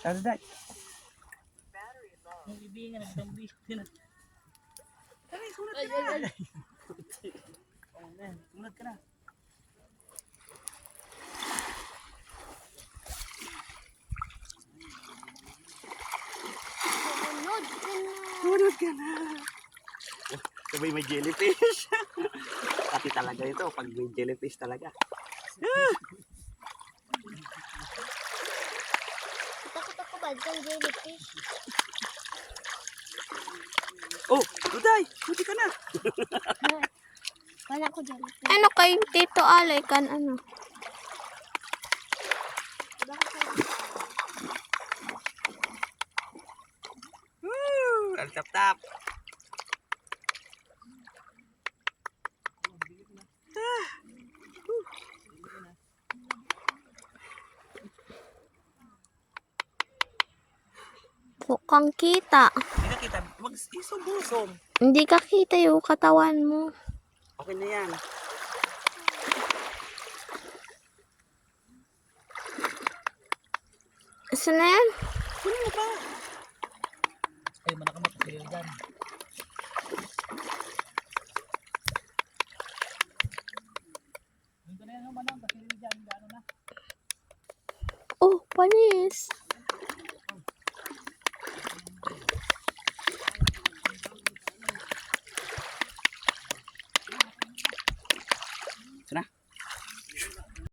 Ano dahil? Ang bibingan, nagdambi. Sulat ka na. Sulat ka na. Sulat ka na. Sabay may jellyfish. Pati talaga ito pag may jellyfish talaga. Takot ako ba dyan, jellyfish? Oh, Duday, suti ka na. Wala ko jellyfish. Ano kay Tito Alay kan ano? Ang tap-tap. Bukang kita. Hindi na kita, mag-isong-busong. Hindi ka kita yung katawan mo. Okay na yan. Saan na yan? Sino mo pa? Ay, manakamat kayo dyan.